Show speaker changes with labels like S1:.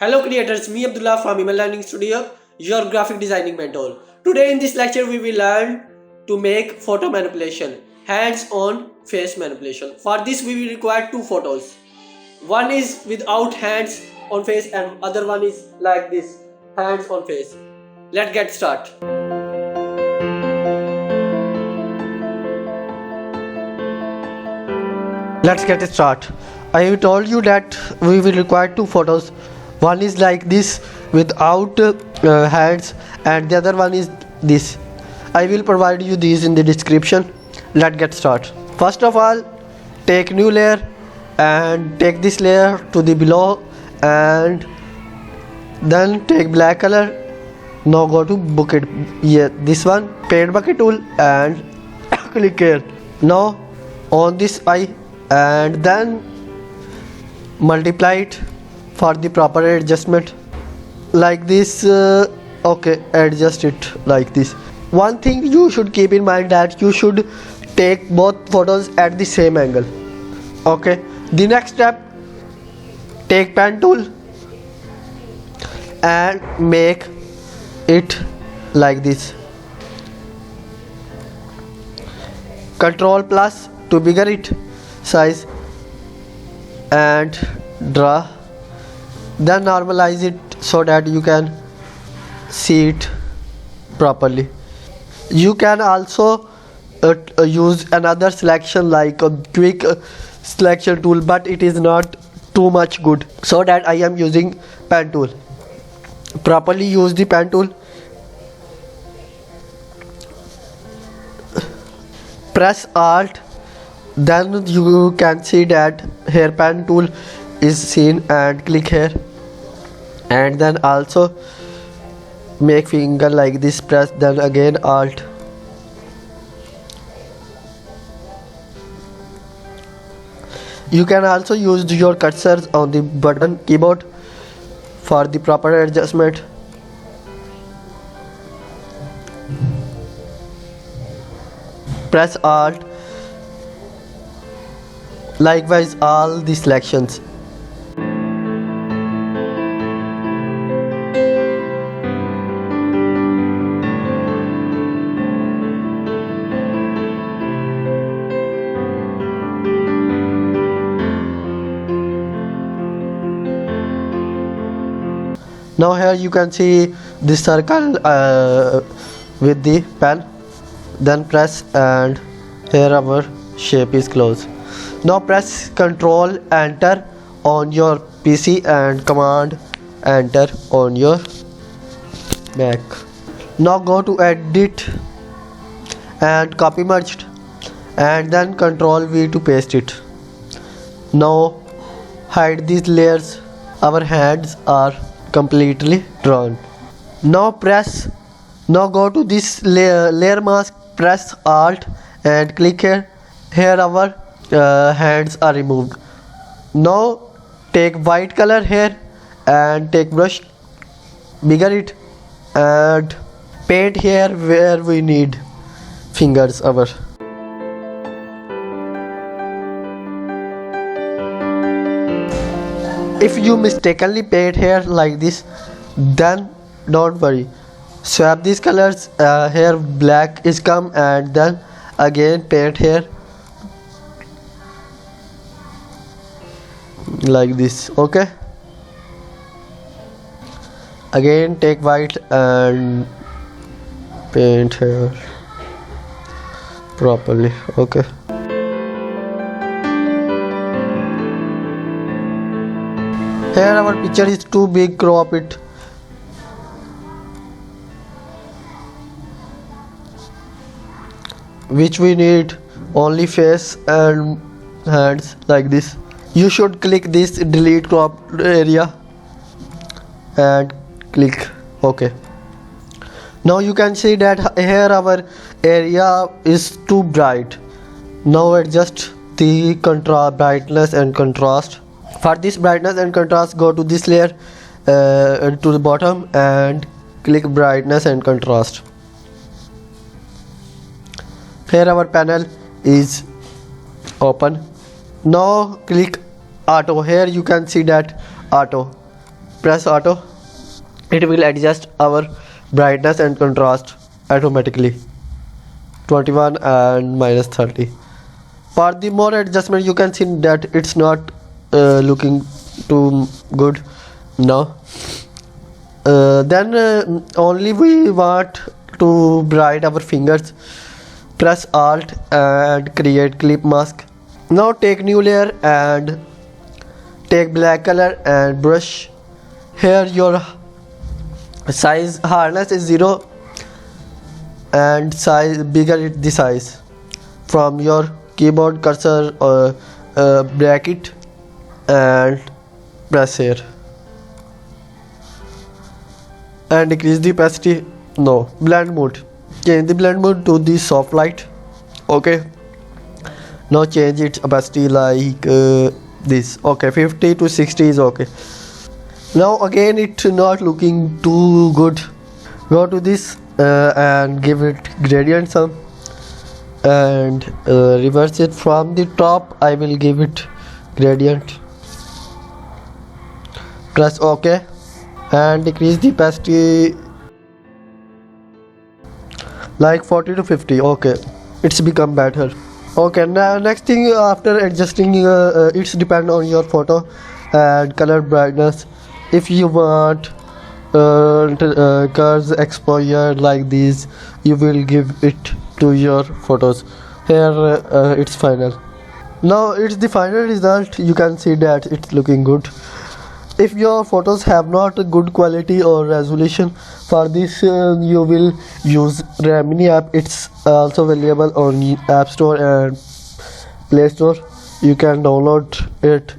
S1: Hello creators, me Abdullah from Emel Learning Studio, your graphic designing mentor. Today in this lecture we will learn to make photo manipulation, hands-on face manipulation. For this we will require two photos. One is without hands on face and other one is like this, hands on face. Let's get started. Let's get started. I have told you that we will require two photos. One is like this without hands and the other one is this. I will provide you these in the description. Let's get started. First of all, take new layer and take this layer to the below and then take black color. Now go to bucket, this one, paint bucket tool and click here. Now on this eye and then multiply it for the proper adjustment like this. Okay, adjust it like this. One thing you should keep in mind that you should take both photos at the same angle. Okay, the next step, take pen tool and make it like this. Control plus to bigger it size and draw, then normalize it so that you can see it properly. You can also use another selection like a quick selection tool, but it is not too much good, so that I am using pen tool. Properly use the pen tool, press Alt, then you can see that here pen tool is seen and click here and then also make finger like this, press, then again Alt. You can also use your cursors on the button keyboard for the proper adjustment. Press Alt, likewise all the selections. Now here you can see this circle with the pen, then press and here our shape is closed. Now press Ctrl Enter on your PC and Command Enter on your Mac. Now go to Edit and copy merged and then Ctrl V to paste it. Now hide these layers. Our hands are completely drawn. Now go to this layer mask, press Alt and click here. Here our hands are removed. Now take white color here and take brush, bigger it and paint here where we need fingers our. If you mistakenly paint here like this, then don't worry, swap these colors. Here black is come and then again paint here like this. Okay, again take white and paint here properly. Okay, here our picture is too big, crop it. Which we need only face and hands like this. You should click this delete crop area and click OK. Now you can see that here our area is too bright. Now adjust the brightness and contrast. For this brightness and contrast, go to this layer to the bottom and click brightness and contrast. Here our panel is open. Now click auto. Here you can see that auto. press auto. It will adjust our brightness and contrast automatically. 21 and minus 30. For the more adjustment, you can see that it's not looking too good now. Then only we want to bright our fingers. Press alt and create clip mask. Now take new layer and take black color and brush. Here your size hardness is 0 and size bigger is the size. From your keyboard cursor bracket and press here and decrease the opacity. No, blend mode. Change the blend mode to the soft light. Okay. Now change its opacity like this. Okay, 50 to 60 is okay. Now again it's not looking too good. Go to this and give it gradient sum and reverse it from the top. I will give it gradient. Press OK and decrease the opacity like 40 to 50. Okay, it's become better. Okay, now next thing after adjusting it's depend on your photo and color brightness. If you want colors exposure like these, you will give it to your photos. Here it's final. Now it's the final result. You can see that it's looking good. If your photos have not a good quality or resolution, for this you will use Remini app. It's also available on App Store and Play Store. You can download it